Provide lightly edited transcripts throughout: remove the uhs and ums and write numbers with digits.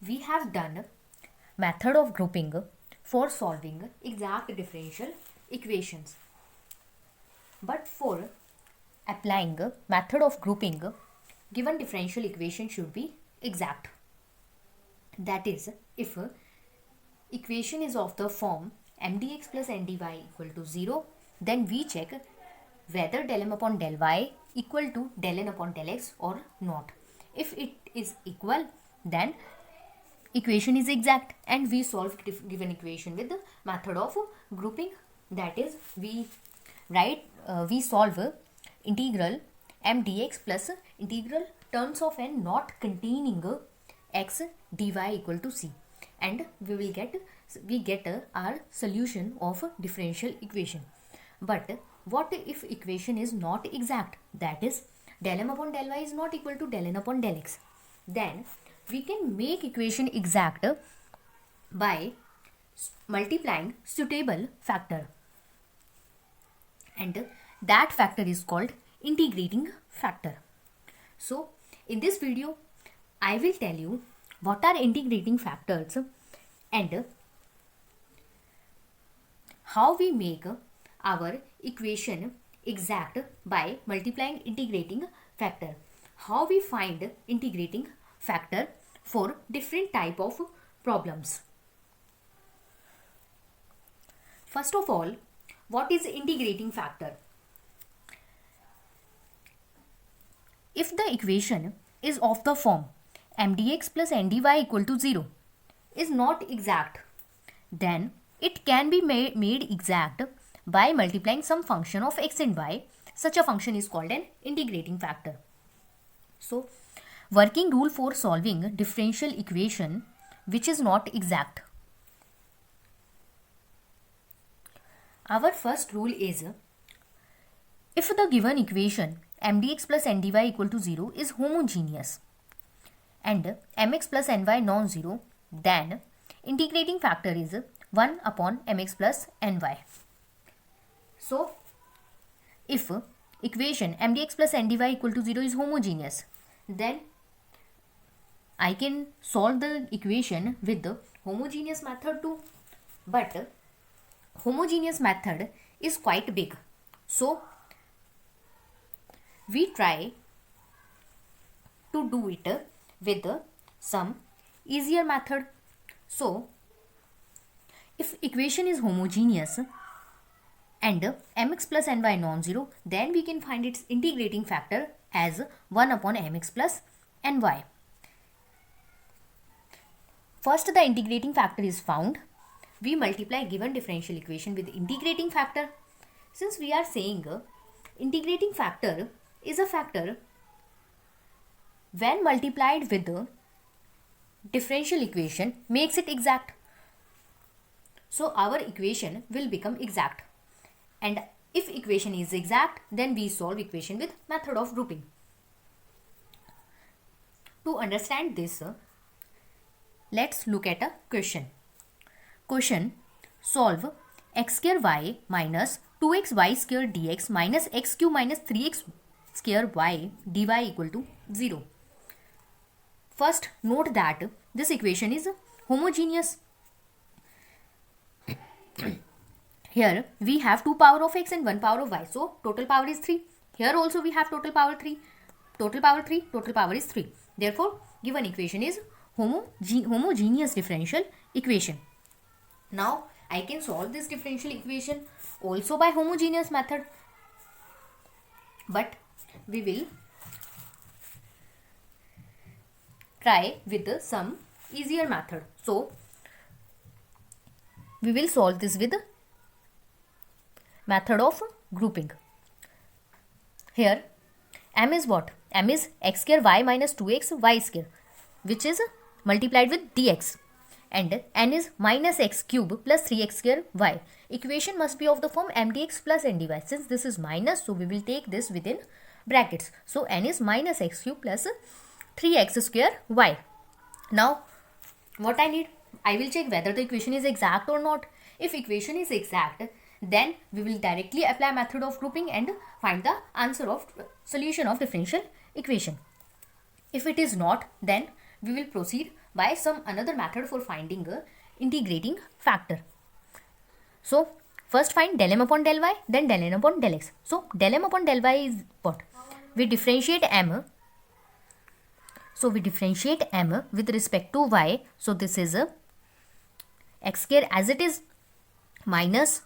we have done method of grouping for solving exact differential equations. But for applying method of grouping, given differential equation should be exact. That is, if equation is of the form mdx plus ndy equal to 0, then we check whether del m upon del y equal to del n upon del x or not. If it is equal, then equation is exact and we solve given equation with the method of grouping. That is, we solve integral m dx plus integral terms of n not containing x dy equal to c, and we get our solution of differential equation. But what if equation is not exact? That is, del m upon del y is not equal to del n upon del x. Then we can make equation exact by multiplying suitable factor, and that factor is called integrating factor. So in this video I will tell you what are integrating factors and how we make our equation exact by multiplying integrating factor, how we find integrating factor for different type of problems. First of all, what is integrating factor? If the equation is of the form mdx plus ndy equal to 0 is not exact, then it can be made exact by multiplying some function of x and y. Such a function is called an integrating factor. So, working rule for solving differential equation which is not exact. Our first rule is, if the given equation mdx plus ndy equal to 0 is homogeneous and mx plus ny non-zero, then integrating factor is 1 upon mx plus ny. So, if equation mdx plus ndy equal to 0 is homogeneous, then I can solve the equation with the homogeneous method too. But homogeneous method is quite big, so we try to do it with some easier method. So if equation is homogeneous and mx plus ny non-zero, then we can find its integrating factor as 1 upon mx plus ny. First, the integrating factor is found. We multiply given differential equation with integrating factor. Since we are saying integrating factor is a factor when multiplied with the differential equation makes it exact. So our equation will become exact. And if equation is exact, then we solve equation with method of grouping. To understand this, let's look at a question. Question: solve x square y minus 2x y square dx minus x cube minus 3x square y dy equal to 0. First, note that this equation is homogeneous. Here we have 2 power of x and 1 power of y, so total power is 3. Here also we have total power 3. Total power 3, total power is 3. Therefore, given equation is homogeneous differential equation. Now, I can solve this differential equation also by homogeneous method. But we will try with some easier method. So, we will solve this with method of grouping. Here, m is what? M is x square y minus 2x y square, which is multiplied with dx, and n is minus x cube plus 3x square y. Equation must be of the form mdx plus ndy. Since this is minus, so we will take this within brackets. So n is minus x cube plus 3x square y. Now, what I need? I will check whether the equation is exact or not. If equation is exact, then we will directly apply method of grouping and find the answer of solution of differential equation. If it is not, then we will proceed by some another method for finding a integrating factor. So first find del m upon del y, then del n upon del x. So del m upon del y is what? We differentiate m. So we differentiate m with respect to y. So this is a x square as it is minus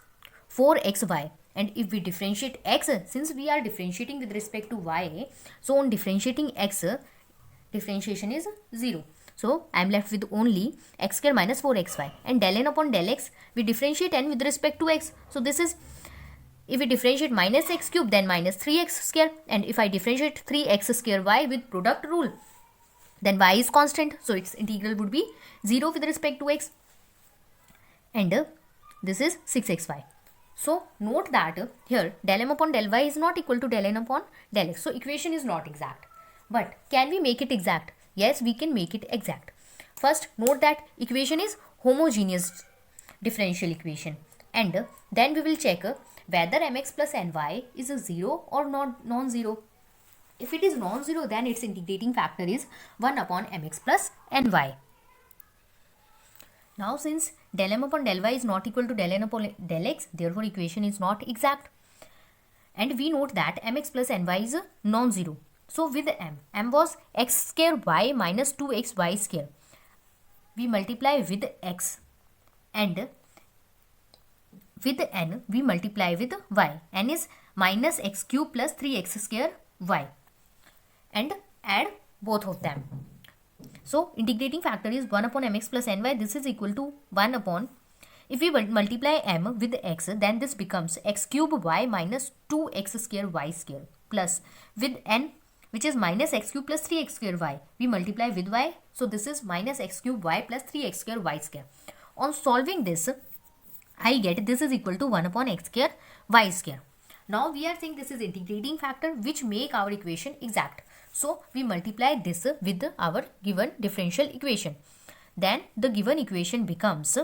4xy. And if we differentiate x, since we are differentiating with respect to y, so on differentiating x, differentiation is 0. So I am left with only x square minus 4xy. And del n upon del x, we differentiate n with respect to x. So this is, if we differentiate minus x cube, then minus 3x square. And if I differentiate 3x square y with product rule, then y is constant. So its integral would be 0 with respect to x. And this is 6xy. So note that here del m upon del y is not equal to del n upon del x. So equation is not exact. But can we make it exact? Yes, we can make it exact. First, note that equation is homogeneous differential equation. And then we will check whether mx plus ny is a 0 or not non-zero. If it is non-zero, then its integrating factor is 1 upon mx plus ny. Now since del m upon del y is not equal to del n upon del x, therefore equation is not exact. And we note that mx plus ny is non-zero. So with m was x square y minus 2xy square. We multiply with x, and with n we multiply with y. N is minus x cube plus 3x square y, and add both of them. So integrating factor is 1 upon mx plus ny. This is equal to 1 upon, if we multiply m with x, then this becomes x cube y minus 2x square y square, plus with n, which is minus x cube plus 3x square y. We multiply with y. So this is minus x cube y plus 3x square y square. On solving this, I get this is equal to 1 upon x square y square. Now we are saying this is integrating factor which make our equation exact. So we multiply this with our given differential equation. Then the given equation becomes,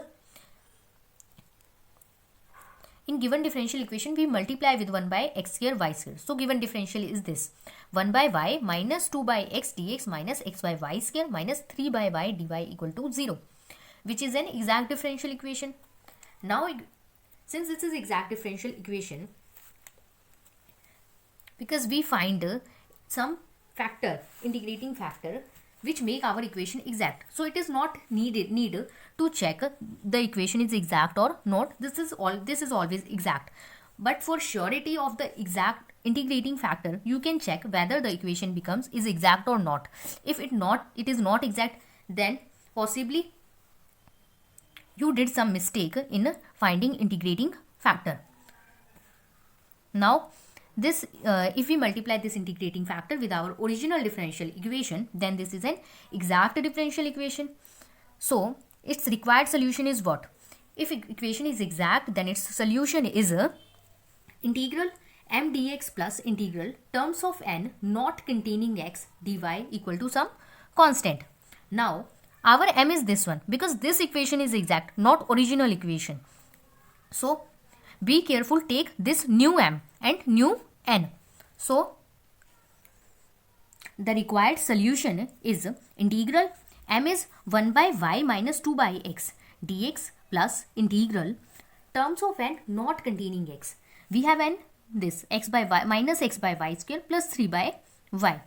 in given differential equation we multiply with 1 by x square y square. So given differential is this: 1 by y minus 2 by x dx minus x by y square minus 3 by y dy equal to 0, which is an exact differential equation. Now since this is exact differential equation, because we find some factor, integrating factor, which make our equation exact. So it is not need to check the equation is exact or not. This is always exact. But for surety of the exact integrating factor, you can check whether the equation is exact or not. If it is not exact, then possibly you did some mistake in finding integrating factor. Now this if we multiply this integrating factor with our original differential equation, then this is an exact differential equation. So its required solution is what? If equation is exact, then its solution is integral m dx plus integral terms of n not containing x dy equal to some constant. Now our m is this one, because this equation is exact, not original equation. So be careful, take this new m and new n. So the required solution is integral m is 1 by y minus 2 by x dx plus integral terms of n not containing x. We have n this x by y minus x by y square plus 3 by y.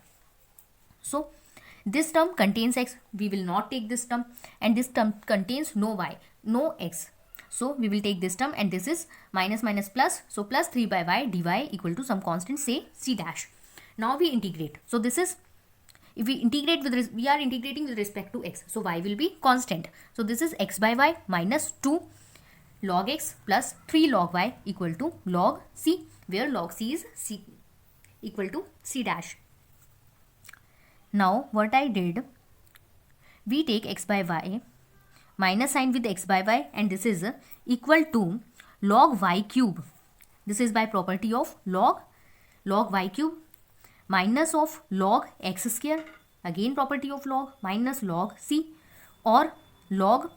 So this term contains x, we will not take this term, and this term contains no y, no x. So we will take this term, and this is minus minus plus. So plus 3 by y dy equal to some constant, say c dash. Now we integrate. So this is, if we integrate with, we are integrating with respect to x. So y will be constant. So this is x by y minus 2 log x plus 3 log y equal to log c, where log c is c equal to c dash. Now what I did, we take x by y, minus sign with x by y, and this is equal to log y cube. This is by property of log y cube minus of log x square, again property of log, minus log c, or log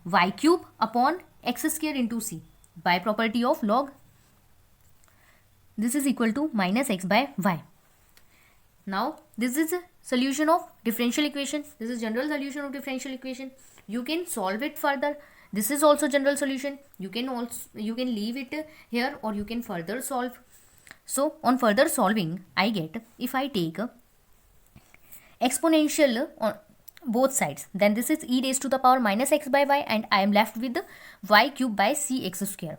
y cube upon x square into c by property of log. This is equal to minus x by y. Now this is solution of differential equation. This is general solution of differential equation. You can solve it further. This is also general solution. You can leave it here, or you can further solve. So on further solving, I get, if I take exponential on both sides, then this is e raised to the power minus x by y, and I am left with y cube by cx square.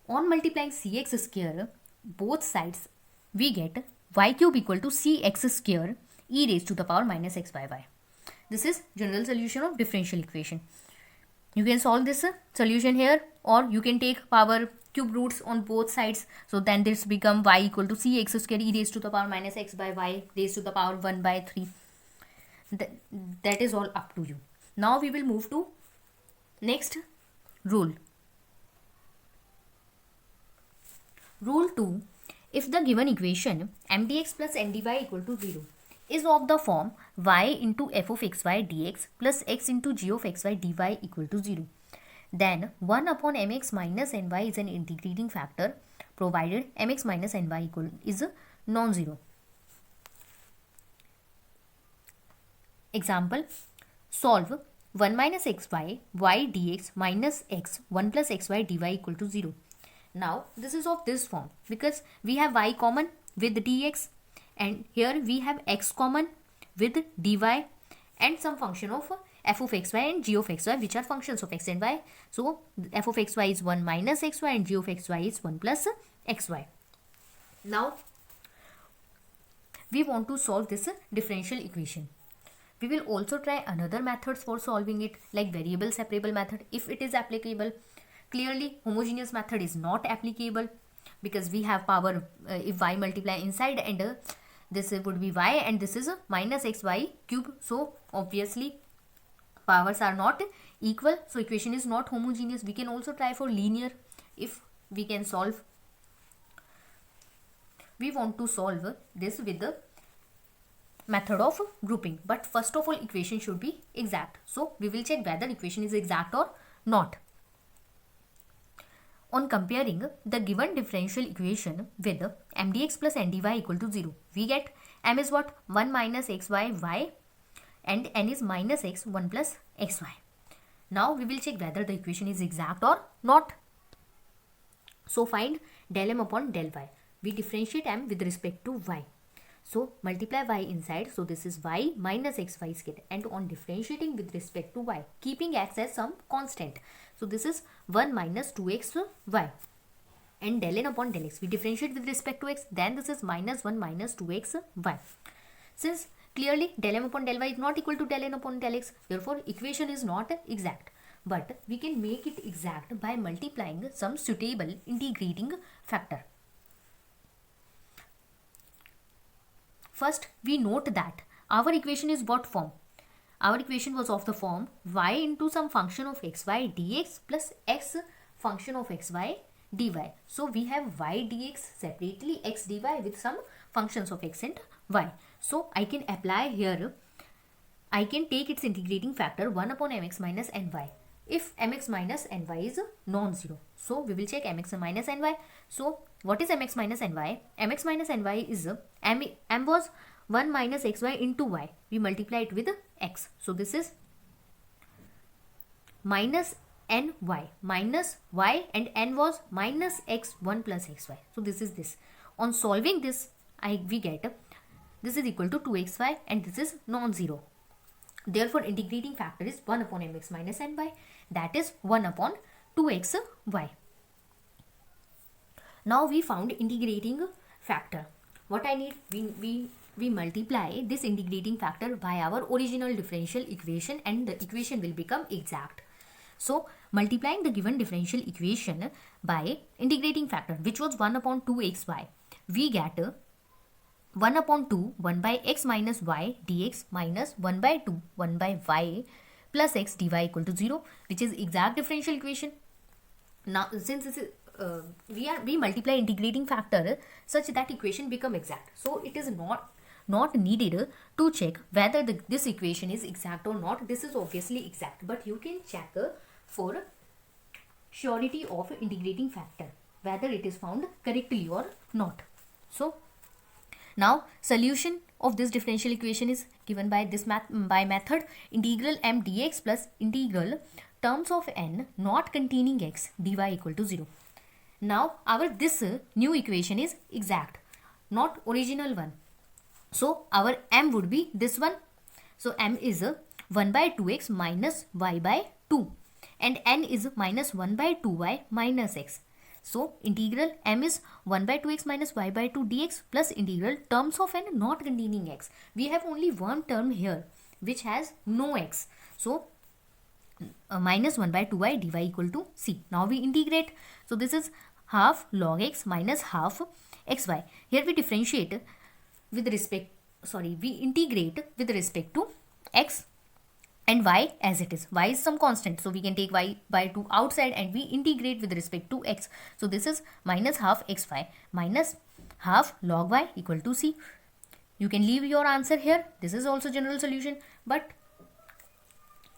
On multiplying cx square both sides, we get y cube equal to cx square e raised to the power minus x by y. This is general solution of differential equation. You can solve this solution here, or you can take power cube roots on both sides. So then this become y equal to cx square e raised to the power minus x by y raised to the power 1 by 3. That is all up to you. Now we will move to next rule. Rule 2. If the given equation m dx plus n dy equal to 0 is of the form y into f of xy dx plus x into g of xy dy equal to 0, then 1 upon mx minus ny is an integrating factor provided mx minus ny is non-zero. Example, solve 1 minus xy y dx minus x 1 plus xy dy equal to 0. Now this is of this form because we have y common with dx, and here we have x common with dy and some function of f of xy and g of xy, which are functions of x and y. So f of xy is 1 minus xy and g of xy is 1 plus xy. Now we want to solve this differential equation. We will also try another methods for solving it, like variable separable method if it is applicable. Clearly homogeneous method is not applicable because we have power if y multiply inside, and this would be y and this is minus xy cube. So obviously powers are not equal, so equation is not homogeneous. We can also try for linear if we can solve. We want to solve this with the method of grouping, but first of all equation should be exact. So we will check whether equation is exact or not. On comparing the given differential equation with m dx plus n dy equal to 0, we get m is what? 1 minus xy y and n is minus x 1 plus xy. Now we will check whether the equation is exact or not. So find del m upon del y. We differentiate m with respect to y. So multiply y inside, so this is y minus xy square, and on differentiating with respect to y, keeping x as some constant, so this is 1 minus 2xy, and del n upon del x, we differentiate with respect to x, then this is minus 1 minus 2xy. Since clearly del m upon del y is not equal to del n upon del x, therefore equation is not exact, but we can make it exact by multiplying some suitable integrating factor. First, we note that our equation is what form? Our equation was of the form y into some function of xy dx plus x function of xy dy. So we have y dx separately, x dy with some functions of x and y. So I can apply here, I can take its integrating factor 1 upon mx minus ny. If mx minus ny is non-zero, so we will check mx minus ny. So what is mx minus ny? Mx minus ny is m was 1 minus xy into y. We multiply it with x. So this is minus ny minus y, and n was minus x 1 plus xy. So this is this. On solving this, we get this is equal to 2xy, and this is non-zero. Therefore integrating factor is 1 upon mx minus ny, that is 1 upon 2xy. Now we found integrating factor. What I need, we multiply this integrating factor by our original differential equation, and the equation will become exact. So multiplying the given differential equation by integrating factor, which was 1 upon 2xy, we get 1 upon 2 1 by x minus y dx minus 1 by 2 1 by y plus x dy equal to 0, which is exact differential equation. Now since this is we multiply integrating factor such that equation become exact, so it is not needed to check whether this equation is exact or not. This is obviously exact, but you can check for surety of integrating factor whether it is found correctly or not. So now solution of this differential equation is given by this method integral m dx plus integral terms of n not containing x dy equal to 0. Now our this new equation is exact, not original one. So our m would be this one. So m is 1 by 2x minus y by 2 and n is minus 1 by 2y minus x. So integral m is 1 by 2x minus y by 2 dx plus integral terms of n not containing x. We have only one term here which has no x. So minus 1 by 2y dy equal to c. Now we integrate. So this is half log x minus half xy. Here we differentiate with respect, we integrate with respect to x and y as it is. Y is some constant, so we can take y by 2 outside and we integrate with respect to x. So this is minus half xy minus half log y equal to c. You can leave your answer here. This is also general solution, but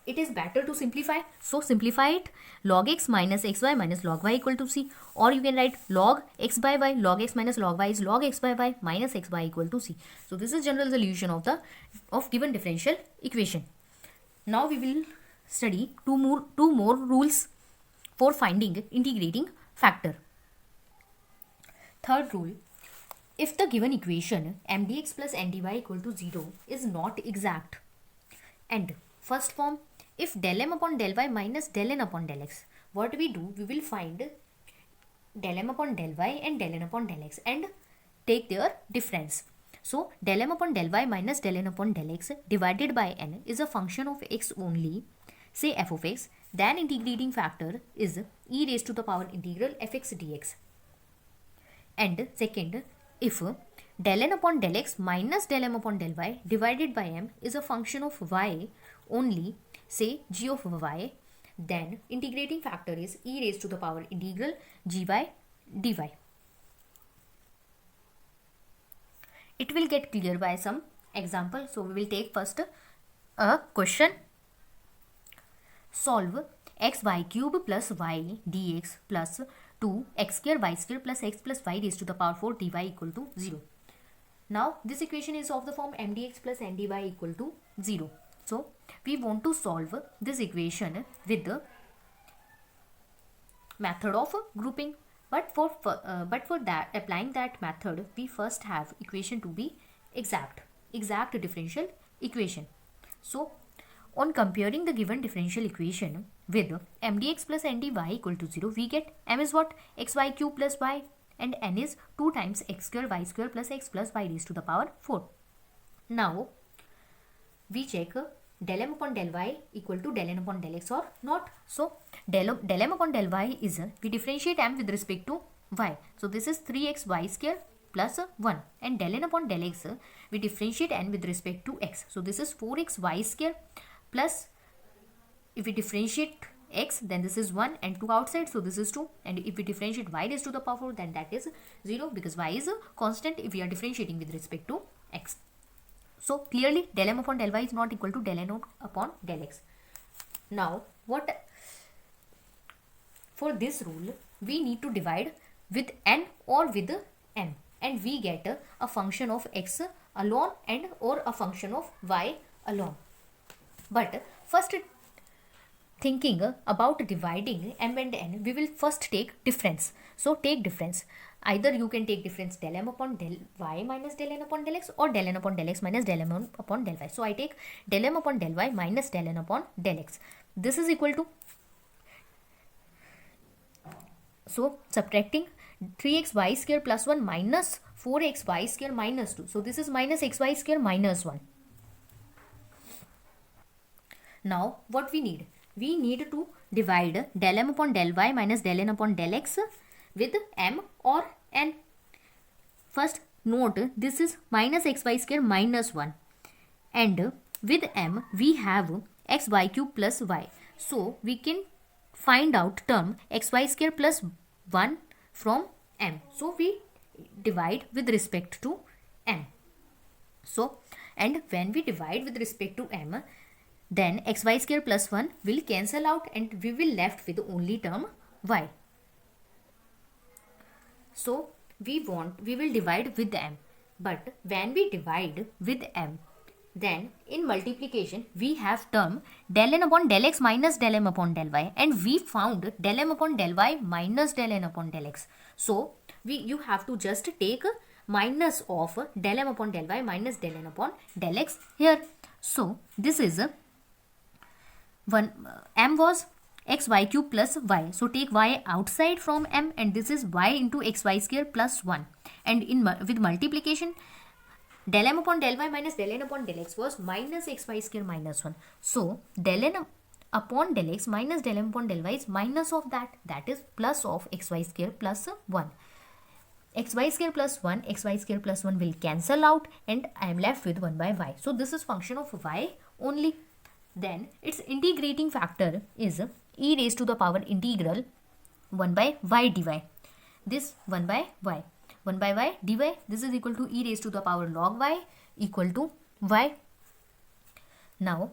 it is better to simplify. So simplify it, log x minus xy minus log y equal to c, or you can write log x by y, log x minus log y is log x by y minus xy equal to c. So this is general solution of given differential equation. Now we will study two more rules for finding integrating factor. Third rule, if the given equation m dx plus n dy equal to 0 is not exact, and first form, if del m upon del y minus del n upon del x, what we do, we will find del m upon del y and del n upon del x and take their difference. So del m upon del y minus del n upon del x divided by n is a function of x only, say f of x, then integrating factor is e raised to the power integral fx dx. And second, if del n upon del x minus del m upon del y divided by m is a function of y only, say g of y, then integrating factor is e raised to the power integral gy dy. It will get clear by some example. So we will take first a question. Solve xy cube plus y dx plus 2 x square y square plus x plus y raised to the power 4 dy equal to 0. Now this equation is of the form m dx plus n dy equal to 0. So we want to solve this equation with the method of grouping. But for that, applying that method, we first have equation to be exact differential equation. So on comparing the given differential equation with m dx plus n dy equal to 0, we get m is what? xy cube plus y, and n is 2 times x square y square plus x plus y raised to the power 4. Now we check del m upon del y equal to del n upon del x or not. So del m upon del y is, we differentiate m with respect to y. So this is 3xy square plus 1, and del n upon del x, we differentiate n with respect to x. So this is 4xy square plus, if we differentiate x, then this is 1 and 2 outside, so this is 2, and if we differentiate y raised to the power 4, then that is 0, because y is a constant if we are differentiating with respect to x. So clearly del m upon del y is not equal to del n upon del x. Now for this rule, we need to divide with n or with m, and we get a function of x alone and or a function of y alone. But first, thinking about dividing m and n, we will first take difference. So take difference. Either you can take difference del m upon del y minus del n upon del x, or del n upon del x minus del m upon del y. So I take del m upon del y minus del n upon del x. This is equal to, so subtracting 3xy square plus 1 minus 4xy square minus 2. So this is minus xy square minus 1. Now what we need? We need to divide del m upon del y minus del n upon del x with m or n. First note, this is minus xy square minus 1, and with m we have xy cube plus y. So we can find out term xy square plus 1 from m. So we divide with respect to m. So, and when we divide with respect to m, then xy square plus 1 will cancel out and we will left with only term y. So we will divide with m. But when we divide with m, then in multiplication we have term del n upon del x minus del m upon del y, and we found del m upon del y minus del n upon del x. So you have to just take minus of del m upon del y minus del n upon del x here. So this is one m was xy cube plus y. So take y outside from m, and this is y into xy square plus 1. And in with multiplication, del m upon del y minus del n upon del x was minus xy square minus 1. So del n upon del x minus del m upon del y is minus of that, that is plus of xy square plus 1. Xy square plus 1, xy square plus 1 will cancel out, and I am left with 1 by y. So this is function of y only. Then its integrating factor is e raised to the power integral 1 by y dy. This 1 by y. 1 by y dy, this is equal to e raised to the power log y equal to y. Now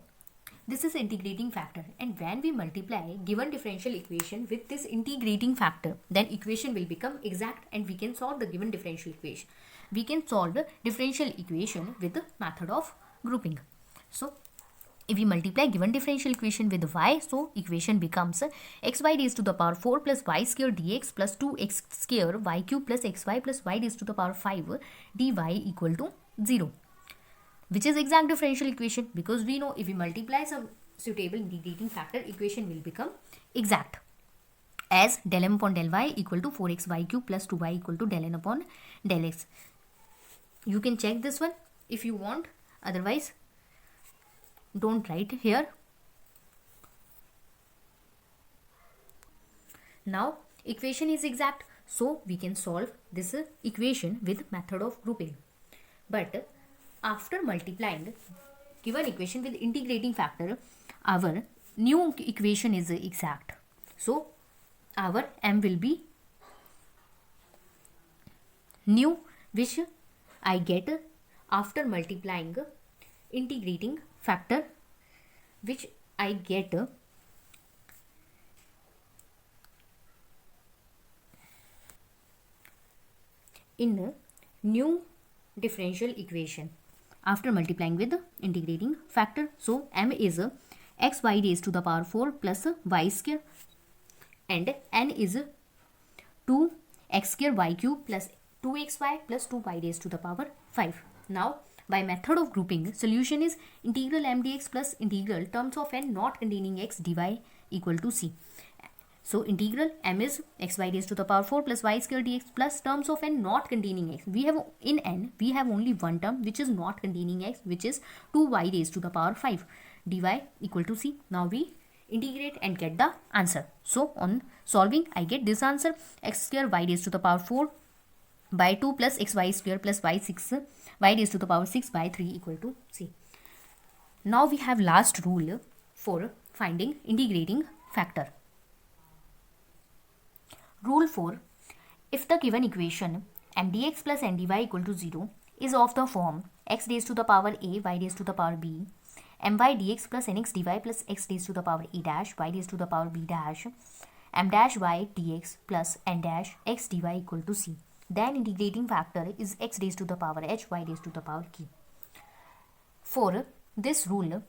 this is integrating factor, and when we multiply given differential equation with this integrating factor, then equation will become exact and we can solve the given differential equation. We can solve the differential equation with the method of grouping. So if we multiply given differential equation with y, so equation becomes xy raised to the power 4 plus y square dx plus 2x square y cube plus xy plus y raised to the power 5 dy equal to 0. Which is exact differential equation, because we know if we multiply some suitable integrating factor, equation will become exact, as del m upon del y equal to 4xy cube plus 2y equal to del n upon del x. You can check this one if you want, otherwise don't write here. Now equation is exact, so we can solve this equation with method of grouping. But after multiplying given equation with integrating factor, our new equation is exact. So our m will be new, which I get after multiplying integrating factor, which I get in new differential equation after multiplying with the integrating factor. So m is xy raised to the power 4 plus y square, and n is 2x square y cube plus 2xy plus 2y raised to the power 5. Now by method of grouping, solution is integral m dx plus integral terms of n not containing x dy equal to c. So integral m is xy raised to the power 4 plus y square dx plus terms of n not containing x. We have in n we have only one term which is not containing x, which is 2y raised to the power 5 dy equal to c. Now we integrate and get the answer. So on solving, I get this answer: x square y raised to the power 4 by 2 plus xy square plus y raised to the power 6 by 3 equal to c. Now we have last rule for finding integrating factor. Rule 4. If the given equation m dx plus n dy equal to 0 is of the form x raised to the power a y raised to the power b, my dx plus nx dy plus x raised to the power a dash y raised to the power b dash, m dash y dx plus n dash x dy equal to c, then integrating factor is x raised to the power h y raised to the power k. For this rule,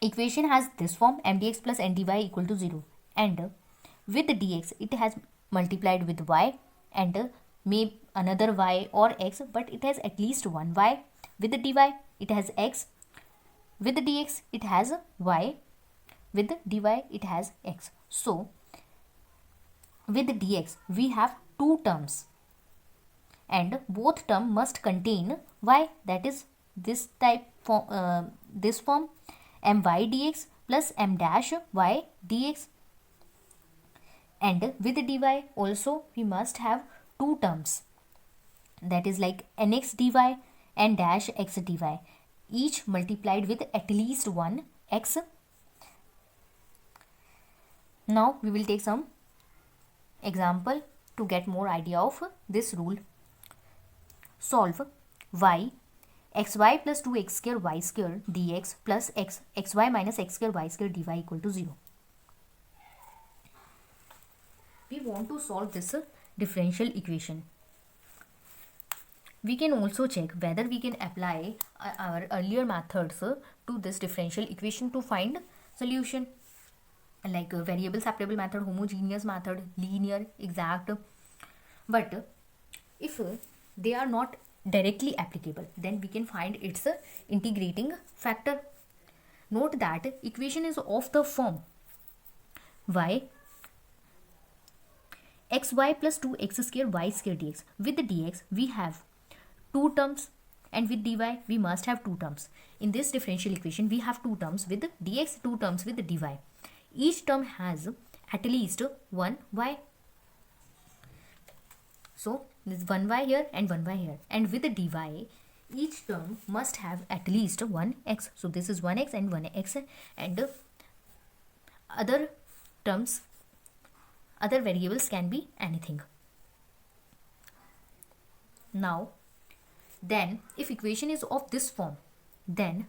equation has this form: m dx plus n dy equal to 0, and with dx it has multiplied with y and may another y or x, but it has at least one y. With the dy it has x, with the dx it has y, with the dy it has x. So with the dx we have two terms, and both term must contain y, that is this type form, this form my dx plus m dash y dx. And with the dy also we must have two terms, that is like nx dy and dash x dy, each multiplied with at least one x. Now we will take some example to get more idea of this rule. Solve y xy plus 2x square y square dx plus x xy minus x square y square dy equal to 0. We want to solve this differential equation. we can also check whether we can apply our earlier methods to this differential equation to find solution, like variable separable method, homogeneous method, linear, exact. But if they are not directly applicable, then we can find its integrating factor. Note that equation is of the form y xy plus 2x square y square dx. With the dx we have two terms, and with dy we must have two terms. In this differential equation we have two terms with dx, two terms with dy. Each term has at least one y. So this one y here and one y here, and with the dy each term must have at least one x. So this is 1x and 1x, and other terms, other variables can be anything. Now then if equation is of this form, then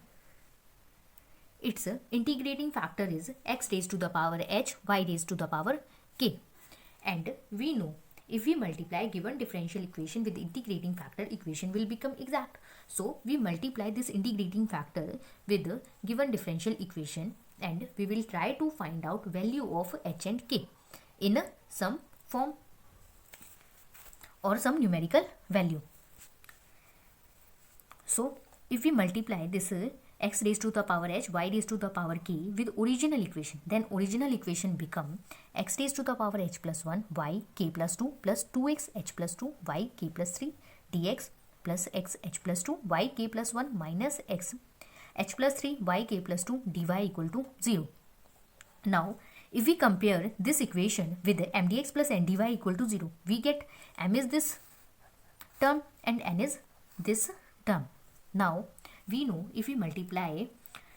its integrating factor is x raised to the power h, y raised to the power k. And we know if we multiply given differential equation with integrating factor, equation will become exact. So we multiply this integrating factor with the given differential equation, and we will try to find out value of h and k in some form or some numerical value. So if we multiply this x raised to the power h, y raised to the power k with original equation, then original equation become x raised to the power h plus 1, y k plus 2 plus 2x h plus 2, y k plus 3 dx plus x h plus 2, y k plus 1 minus x h plus 3, y k plus 2 dy equal to 0. Now if we compare this equation with m dx plus n dy equal to 0, we get m is this term and n is this term. Now we know if we multiply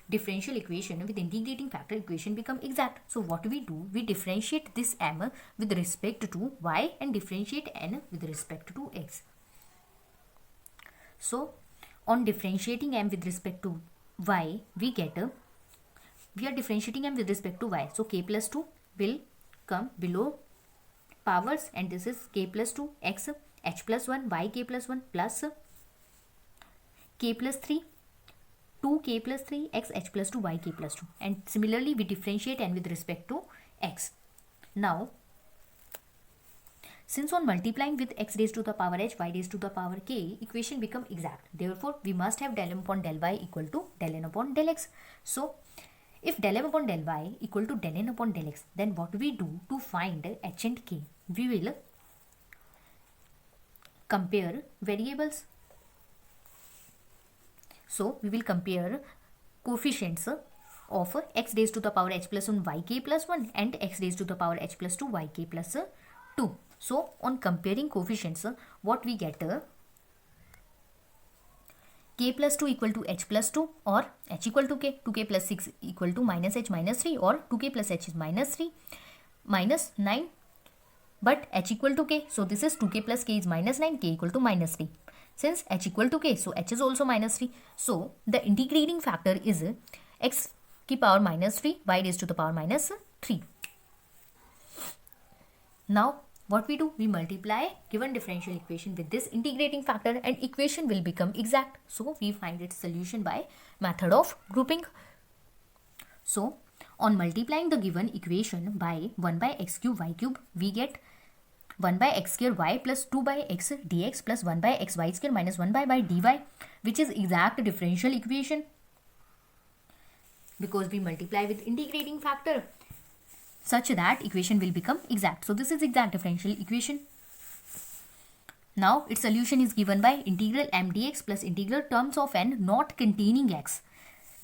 differential equation with integrating factor, equation become exact. So what we do, we differentiate this m with respect to y and differentiate n with respect to x. So on differentiating m with respect to y, we get we are differentiating m with respect to y, so k plus 2 will come below powers, and this is k plus 2 x h plus 1 y k plus 1 plus k plus 3 2k plus 3 x h plus 2 y k plus 2, and similarly we differentiate n with respect to x. Now since on multiplying with x raised to the power h, y raised to the power k, equation become exact, therefore we must have del m upon del y equal to del n upon del x. So if del m upon del y equal to del n upon del x, then what we do to find h and k, we will compare variables. So we will compare coefficients of x raised to the power h plus 1 yk plus 1 and x raised to the power h plus 2 yk plus 2. So on comparing coefficients, what we get, k plus 2 equal to h plus 2 or h equal to k, 2k plus 6 equal to minus h minus 3, or 2k plus h is minus 3 minus 9, but h equal to k, so this is 2k plus k is minus 9, k equal to minus 3. Since h equal to k, so h is also minus 3. So the integrating factor is x की power minus 3, y raised to the power minus 3. Now what we do, we multiply given differential equation with this integrating factor and equation will become exact. So we find its solution by method of grouping. So on multiplying the given equation by 1 by x cube y cube, we get 1 by x square y plus 2 by x dx plus 1 by x y square minus 1 by y dy, which is exact differential equation because we multiply with integrating factor such that equation will become exact. So this is exact differential equation. Now its solution is given by integral m dx plus integral terms of n not containing x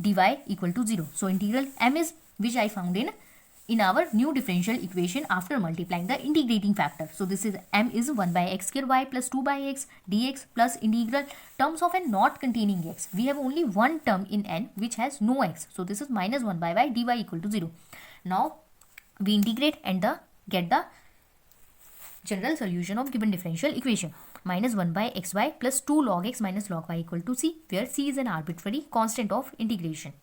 dy equal to 0. So integral m is which I found in our new differential equation after multiplying the integrating factor. So this is m is 1 by x square y plus 2 by x dx plus integral terms of n not containing x. We have only one term in n which has no x. So this is minus 1 by y dy equal to 0. Now we integrate and get the general solution of given differential equation. Minus 1 by xy plus 2 log x minus log y equal to c, where c is an arbitrary constant of integration.